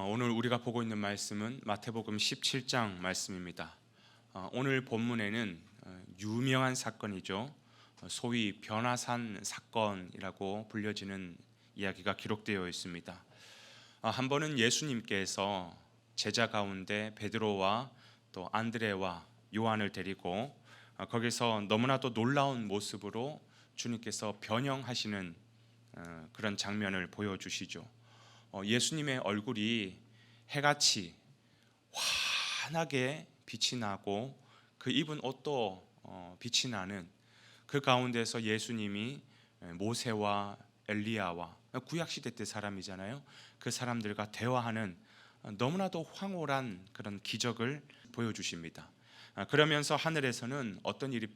오늘 우리가 보고 있는 말씀은 마태복음 17장 말씀입니다. 오늘 본문에는 유명한 사건이죠. 소위 변화산 사건이라고 불려지는 이야기가 기록되어 있습니다. 한 번은 예수님께서 제자 가운데 베드로와 또 안드레와 요한을 데리고 거기서 너무나도 놀라운 모습으로 주님께서 변형하시는 그런 장면을 보여주시죠. 예수님의 얼굴이 해같이 환하게 빛이 나고 그 입은 옷도 빛이 나는 그 가운데서 예수님이 모세와 엘리야와 구약시대 때 사람이잖아요. 그 사람들과 대화하는 너무나도 황홀한 그런 기적을 보여주십니다. 그러면서 하늘에서는 어떤 일이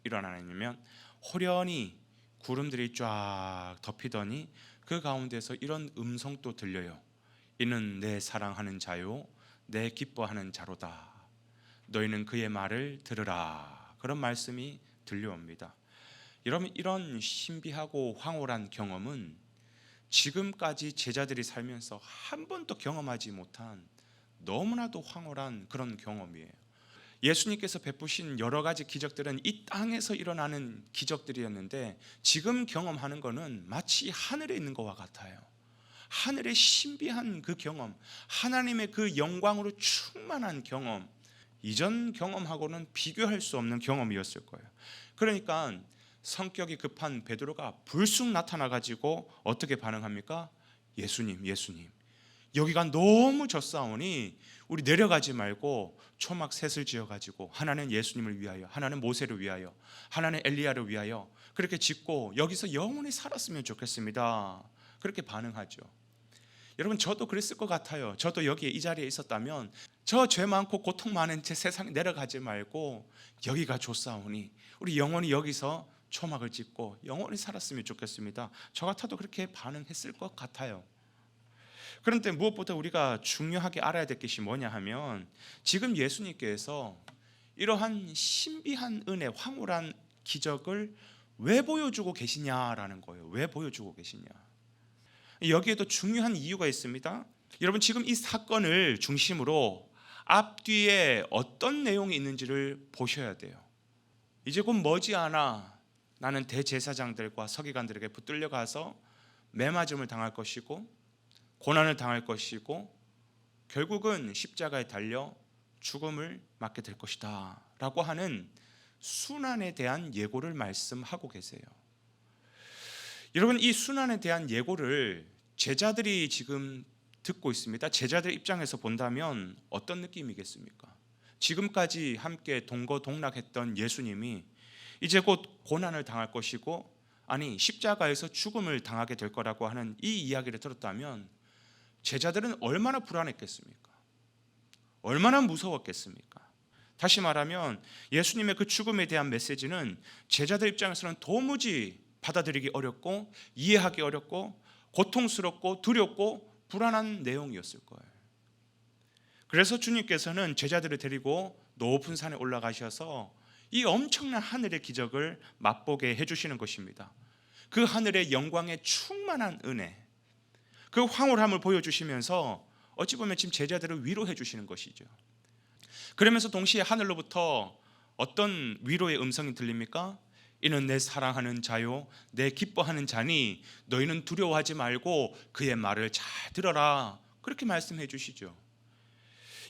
일어나냐면 호련히 구름들이 쫙 덮이더니 그 가운데서 이런 음성도 들려요. 이는 내 사랑하는 자요 내 기뻐하는 자로다. 너희는 그의 말을 들으라. 그런 말씀이 들려옵니다. 여러분, 이런 신비하고 황홀한 경험은 지금까지 제자들이 살면서 한 번도 경험하지 못한 너무나도 황홀한 그런 경험이에요. 예수님께서 베푸신 여러 가지 기적들은 이 땅에서 일어나는 기적들이었는데 지금 경험하는 것은 마치 하늘에 있는 것과 같아요. 하늘의 신비한 그 경험, 하나님의 그 영광으로 충만한 경험, 이전 경험하고는 비교할 수 없는 경험이었을 거예요. 그러니까 성격이 급한 베드로가 불쑥 나타나가지고 어떻게 반응합니까? 예수님 여기가 너무 졌사오니 우리 내려가지 말고 초막 셋을 지어가지고 하나는 예수님을 위하여, 하나는 모세를 위하여, 하나는 엘리야를 위하여 그렇게 짓고 여기서 영원히 살았으면 좋겠습니다. 그렇게 반응하죠. 여러분, 저도 그랬을 것 같아요. 저도 여기 이 자리에 있었다면 저 죄 많고 고통 많은 제 세상에 내려가지 말고 여기가 좋사오니 우리 영원히 여기서 초막을 짓고 영원히 살았으면 좋겠습니다. 저 같아도 그렇게 반응했을 것 같아요. 그런데 무엇보다 우리가 중요하게 알아야 될 것이 뭐냐 하면 지금 예수님께서 이러한 신비한 은혜, 황홀한 기적을 왜 보여주고 계시냐라는 거예요. 왜 보여주고 계시냐. 여기에도 중요한 이유가 있습니다. 여러분, 지금 이 사건을 중심으로 앞뒤에 어떤 내용이 있는지를 보셔야 돼요. 이제 곧 머지않아 나는 대제사장들과 서기관들에게 붙들려 가서 매맞음을 당할 것이고 고난을 당할 것이고 결국은 십자가에 달려 죽음을 맞게 될 것이다 라고 하는 순환에 대한 예고를 말씀하고 계세요. 여러분, 이 순환에 대한 예고를 제자들이 지금 듣고 있습니다. 제자들 입장에서 본다면 어떤 느낌이겠습니까? 지금까지 함께 동거동락했던 예수님이 이제 곧 고난을 당할 것이고 아니 십자가에서 죽음을 당하게 될 거라고 하는 이 이야기를 들었다면 제자들은 얼마나 불안했겠습니까? 얼마나 무서웠겠습니까? 다시 말하면 예수님의 그 죽음에 대한 메시지는 제자들 입장에서는 도무지 받아들이기 어렵고 이해하기 어렵고 고통스럽고 두렵고 불안한 내용이었을 거예요. 그래서 주님께서는 제자들을 데리고 높은 산에 올라가셔서 이 엄청난 하늘의 기적을 맛보게 해주시는 것입니다. 그 하늘의 영광의 충만한 은혜, 그 황홀함을 보여주시면서 어찌 보면 지금 제자들을 위로해 주시는 것이죠. 그러면서 동시에 하늘로부터 어떤 위로의 음성이 들립니까? 이는 내 사랑하는 자요 내 기뻐하는 자니 너희는 두려워하지 말고 그의 말을 잘 들어라. 그렇게 말씀해 주시죠.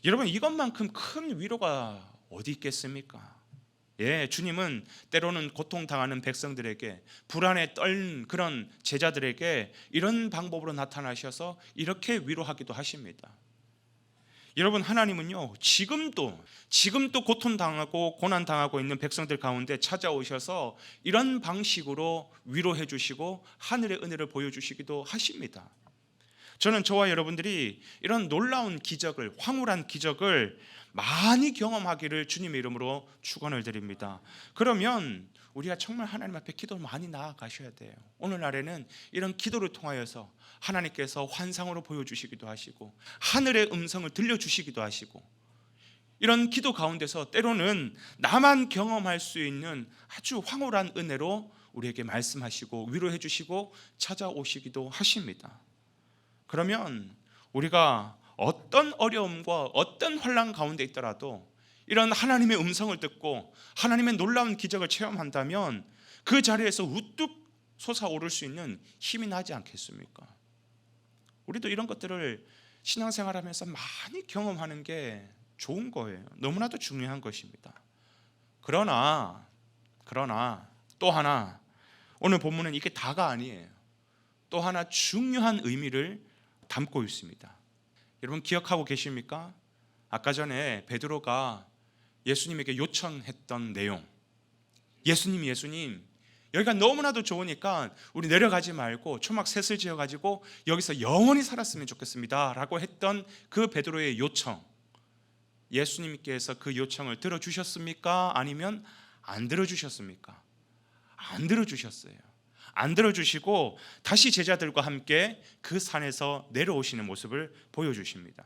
여러분, 이것만큼 큰 위로가 어디 있겠습니까? 주님은 때로는 고통당하는 백성들에게, 불안에 떨는 그런 제자들에게 이런 방법으로 나타나셔서 이렇게 위로하기도 하십니다. 여러분, 하나님은요 지금도 고통당하고 고난당하고 있는 백성들 가운데 찾아오셔서 이런 방식으로 위로해 주시고 하늘의 은혜를 보여주시기도 하십니다. 저는 저와 여러분들이 이런 놀라운 기적을, 황홀한 기적을 많이 경험하기를 주님의 이름으로 축원을 드립니다. 그러면 우리가 정말 하나님 앞에 기도를 많이 나아가셔야 돼요. 오늘날에는 이런 기도를 통하여서 하나님께서 환상으로 보여주시기도 하시고 하늘의 음성을 들려주시기도 하시고 이런 기도 가운데서 때로는 나만 경험할 수 있는 아주 황홀한 은혜로 우리에게 말씀하시고 위로해 주시고 찾아오시기도 하십니다. 그러면 우리가 어떤 어려움과 어떤 환난 가운데 있더라도 이런 하나님의 음성을 듣고 하나님의 놀라운 기적을 체험한다면 그 자리에서 우뚝 솟아오를 수 있는 힘이 나지 않겠습니까? 우리도 이런 것들을 신앙생활하면서 많이 경험하는 게 좋은 거예요. 너무나도 중요한 것입니다. 그러나 또 하나, 오늘 본문은 이게 다가 아니에요. 또 하나 중요한 의미를 담고 있습니다. 여러분 기억하고 계십니까? 아까 전에 베드로가 예수님에게 요청했던 내용, 예수님 여기가 너무나도 좋으니까 우리 내려가지 말고 초막 셋을 지어가지고 여기서 영원히 살았으면 좋겠습니다 라고 했던 그 베드로의 요청, 예수님께서 그 요청을 들어주셨습니까? 아니면 안 들어주셨습니까? 안 들어주셨어요. 안 들어주시고 다시 제자들과 함께 그 산에서 내려오시는 모습을 보여주십니다.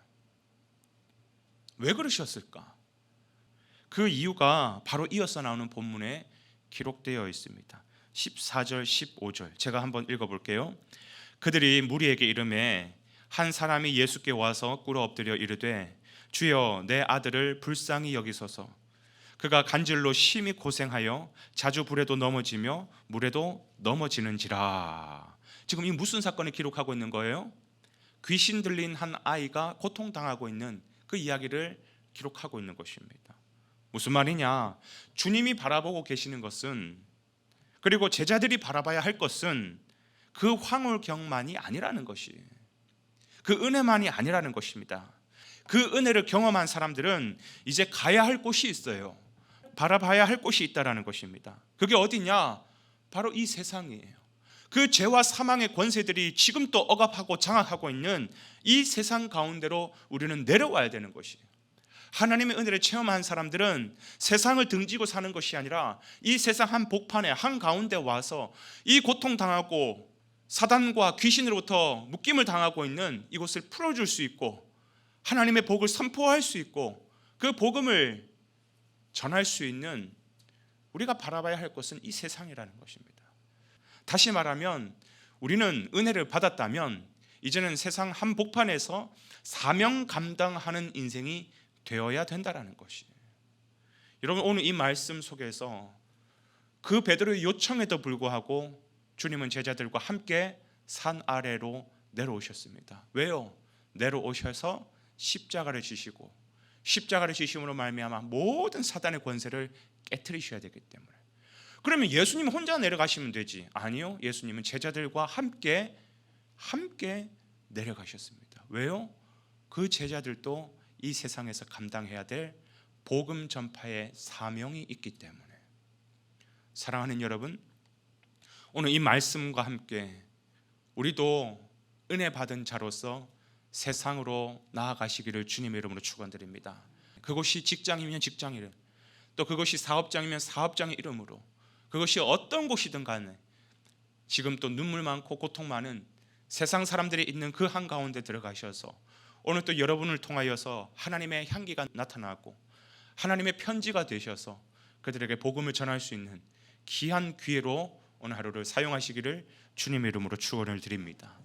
왜 그러셨을까? 그 이유가 바로 이어서 나오는 본문에 기록되어 있습니다. 14절 15절 제가 한번 읽어볼게요. 그들이 무리에게 이르매 한 사람이 예수께 와서 꿇어 엎드려 이르되 주여 내 아들을 불쌍히 여기소서. 그가 간질로 심히 고생하여 자주 불에도 넘어지며 물에도 넘어지는지라. 지금 이 무슨 사건을 기록하고 있는 거예요? 귀신 들린 한 아이가 고통당하고 있는 그 이야기를 기록하고 있는 것입니다. 무슨 말이냐? 주님이 바라보고 계시는 것은, 그리고 제자들이 바라봐야 할 것은 그 황홀경만이 아니라는 것이, 그 은혜만이 아니라는 것입니다. 그 은혜를 경험한 사람들은 이제 가야 할 곳이 있어요. 바라봐야 할 곳이 있다라는 것입니다. 그게 어디냐? 바로 이 세상이에요. 그 죄와 사망의 권세들이 지금 또 억압하고 장악하고 있는 이 세상 가운데로 우리는 내려와야 되는 것이에요. 하나님의 은혜를 체험한 사람들은 세상을 등지고 사는 것이 아니라 이 세상 한 복판에 한가운데 와서 이 고통당하고 사단과 귀신으로부터 묶임을 당하고 있는 이곳을 풀어줄 수 있고 하나님의 복을 선포할 수 있고 그 복음을 전할 수 있는, 우리가 바라봐야 할 것은 이 세상이라는 것입니다. 다시 말하면 우리는 은혜를 받았다면 이제는 세상 한복판에서 사명 감당하는 인생이 되어야 된다라는 것이에요. 여러분 오늘 이 말씀 속에서 그 베드로의 요청에도 불구하고 주님은 제자들과 함께 산 아래로 내려오셨습니다. 왜요? 내려오셔서 십자가를 지시고 십자가를 지심으로 말미암아 모든 사단의 권세를 깨트리셔야 되기 때문에. 그러면 예수님 혼자 내려가시면 되지? 아니요, 예수님은 제자들과 함께 내려가셨습니다. 왜요? 그 제자들도 이 세상에서 감당해야 될 복음 전파의 사명이 있기 때문에. 사랑하는 여러분, 오늘 이 말씀과 함께 우리도 은혜 받은 자로서 세상으로 나아가시기를 주님의 이름으로 축원드립니다. 그것이 직장이면 직장이든, 또 그것이 사업장이면 사업장의 이름으로, 그것이 어떤 곳이든 간에 지금 또 눈물 많고 고통 많은 세상 사람들이 있는 그 한가운데 들어가셔서 오늘 또 여러분을 통하여서 하나님의 향기가 나타나고 하나님의 편지가 되셔서 그들에게 복음을 전할 수 있는 귀한 기회로 오늘 하루를 사용하시기를 주님의 이름으로 축원을 드립니다.